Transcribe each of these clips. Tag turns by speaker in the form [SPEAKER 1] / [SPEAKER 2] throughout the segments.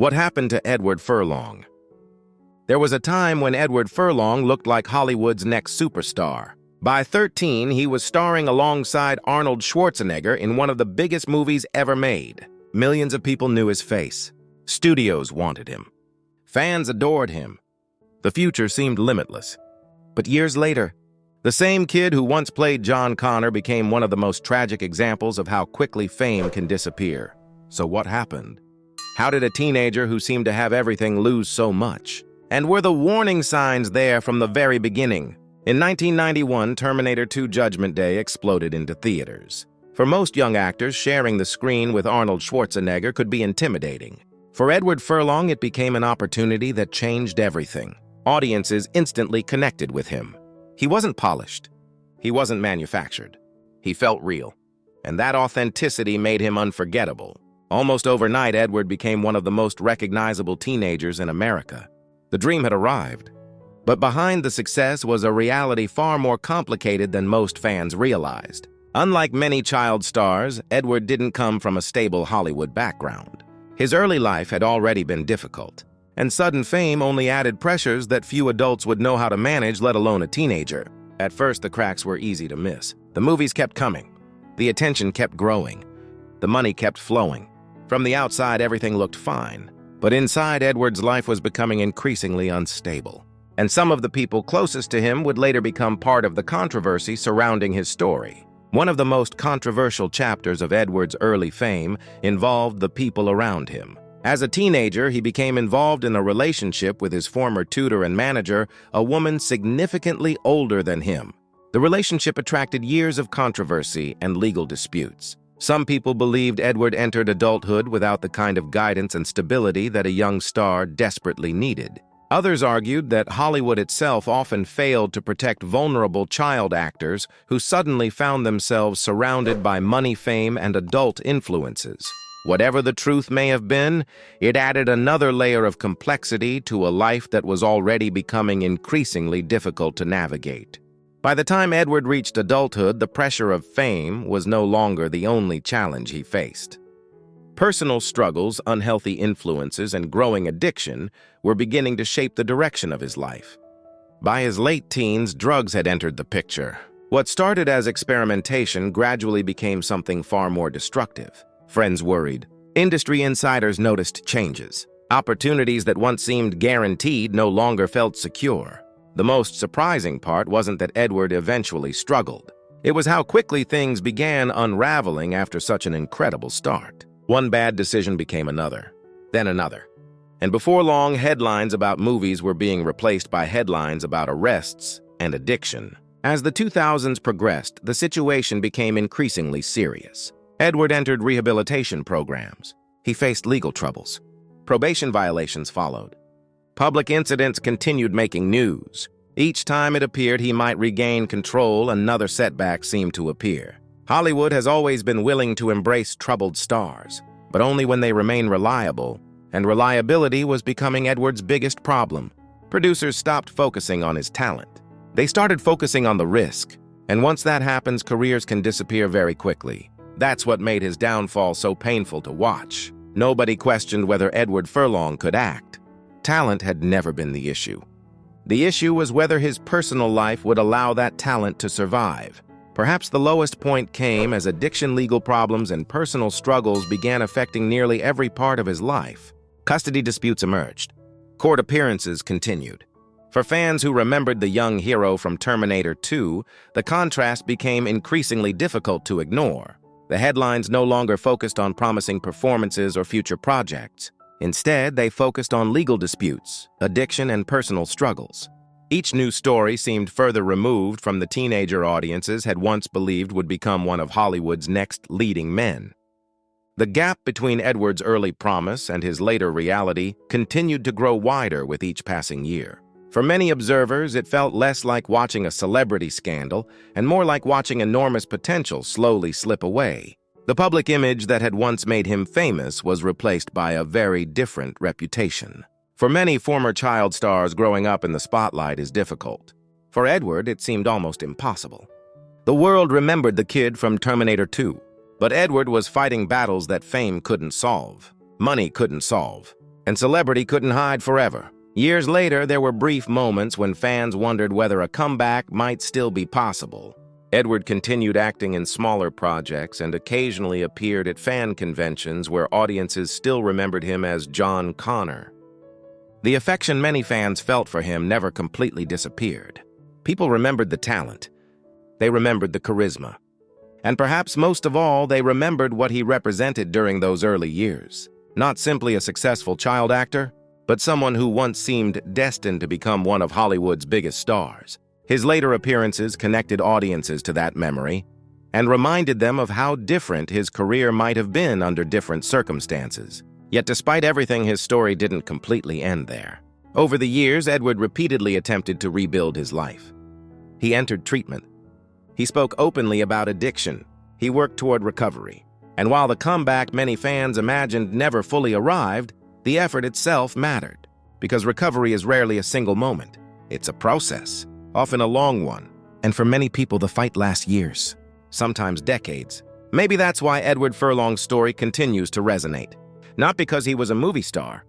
[SPEAKER 1] What happened to Edward Furlong? There was a time when Edward Furlong looked like Hollywood's next superstar. By 13, he was starring alongside Arnold Schwarzenegger in one of the biggest movies ever made. Millions of people knew his face. Studios wanted him. Fans adored him. The future seemed limitless. But years later, the same kid who once played John Connor became one of the most tragic examples of how quickly fame can disappear. So what happened? How did a teenager who seemed to have everything lose so much? And were the warning signs there from the very beginning? In 1991, Terminator 2 Judgment Day exploded into theaters. For most young actors, sharing the screen with Arnold Schwarzenegger could be intimidating. For Edward Furlong, it became an opportunity that changed everything. Audiences instantly connected with him. He wasn't polished. He wasn't manufactured. He felt real. And that authenticity made him unforgettable. Almost overnight, Edward became one of the most recognizable teenagers in America. The dream had arrived. But behind the success was a reality far more complicated than most fans realized. Unlike many child stars, Edward didn't come from a stable Hollywood background. His early life had already been difficult, and sudden fame only added pressures that few adults would know how to manage, let alone a teenager. At first, the cracks were easy to miss. The movies kept coming. The attention kept growing. The money kept flowing. From the outside, everything looked fine. But inside, Edward's life was becoming increasingly unstable. And some of the people closest to him would later become part of the controversy surrounding his story. One of the most controversial chapters of Edward's early fame involved the people around him. As a teenager, he became involved in a relationship with his former tutor and manager, a woman significantly older than him. The relationship attracted years of controversy and legal disputes. Some people believed Edward entered adulthood without the kind of guidance and stability that a young star desperately needed. Others argued that Hollywood itself often failed to protect vulnerable child actors who suddenly found themselves surrounded by money, fame, and adult influences. Whatever the truth may have been, it added another layer of complexity to a life that was already becoming increasingly difficult to navigate. By the time Edward reached adulthood, the pressure of fame was no longer the only challenge he faced. Personal struggles, unhealthy influences, and growing addiction were beginning to shape the direction of his life. By his late teens, drugs had entered the picture. What started as experimentation gradually became something far more destructive. Friends worried. Industry insiders noticed changes. Opportunities that once seemed guaranteed no longer felt secure. The most surprising part wasn't that Edward eventually struggled. It was how quickly things began unraveling after such an incredible start. One bad decision became another, then another. And before long, headlines about movies were being replaced by headlines about arrests and addiction. As the 2000s progressed, the situation became increasingly serious. Edward entered rehabilitation programs. He faced legal troubles. Probation violations followed. Public incidents continued making news. Each time it appeared he might regain control, another setback seemed to appear. Hollywood has always been willing to embrace troubled stars, but only when they remain reliable, and reliability was becoming Edward's biggest problem. Producers stopped focusing on his talent. They started focusing on the risk, and once that happens, careers can disappear very quickly. That's what made his downfall so painful to watch. Nobody questioned whether Edward Furlong could act. Talent had never been the issue. The issue was whether his personal life would allow that talent to survive. Perhaps the lowest point came as addiction, legal problems, and personal struggles began affecting nearly every part of his life. Custody disputes emerged. Court appearances continued. For fans who remembered the young hero from Terminator 2, the contrast became increasingly difficult to ignore. The headlines no longer focused on promising performances or future projects. Instead, they focused on legal disputes, addiction, and personal struggles. Each new story seemed further removed from the teenager audiences had once believed would become one of Hollywood's next leading men. The gap between Edward's early promise and his later reality continued to grow wider with each passing year. For many observers, it felt less like watching a celebrity scandal and more like watching enormous potential slowly slip away. The public image that had once made him famous was replaced by a very different reputation. For many former child stars, growing up in the spotlight is difficult. For Edward, it seemed almost impossible. The world remembered the kid from Terminator 2, but Edward was fighting battles that fame couldn't solve, money couldn't solve, and celebrity couldn't hide forever. Years later, there were brief moments when fans wondered whether a comeback might still be possible. Edward continued acting in smaller projects and occasionally appeared at fan conventions where audiences still remembered him as John Connor. The affection many fans felt for him never completely disappeared. People remembered the talent. They remembered the charisma. And perhaps most of all, they remembered what he represented during those early years. Not simply a successful child actor, but someone who once seemed destined to become one of Hollywood's biggest stars. His later appearances connected audiences to that memory and reminded them of how different his career might have been under different circumstances. Yet despite everything, his story didn't completely end there. Over the years, Edward repeatedly attempted to rebuild his life. He entered treatment. He spoke openly about addiction. He worked toward recovery. And while the comeback many fans imagined never fully arrived, the effort itself mattered. Because recovery is rarely a single moment. It's a process, often a long one. And for many people, the fight lasts years, sometimes decades. Maybe that's why Edward Furlong's story continues to resonate. Not because he was a movie star,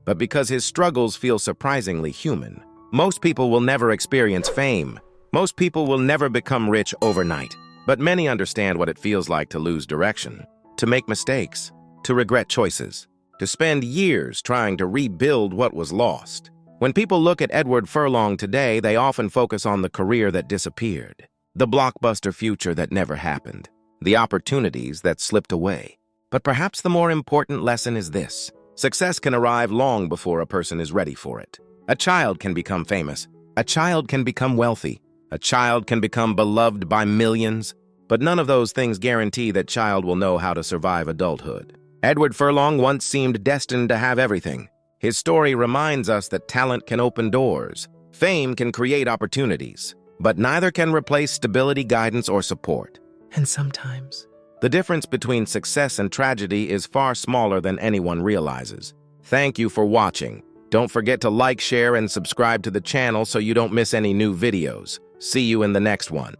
[SPEAKER 1] but because his struggles feel surprisingly human. Most people will never experience fame. Most people will never become rich overnight. But many understand what it feels like to lose direction, to make mistakes, to regret choices, to spend years trying to rebuild what was lost. When people look at Edward Furlong today, they often focus on the career that disappeared, the blockbuster future that never happened, the opportunities that slipped away. But perhaps the more important lesson is this: success can arrive long before a person is ready for it. A child can become famous. A child can become wealthy. A child can become beloved by millions. But none of those things guarantee that child will know how to survive adulthood. Edward Furlong once seemed destined to have everything. His story reminds us that talent can open doors. Fame can create opportunities. But neither can replace stability, guidance, or support. And sometimes, the difference between success and tragedy is far smaller than anyone realizes. Thank you for watching. Don't forget to like, share, and subscribe to the channel so you don't miss any new videos. See you in the next one.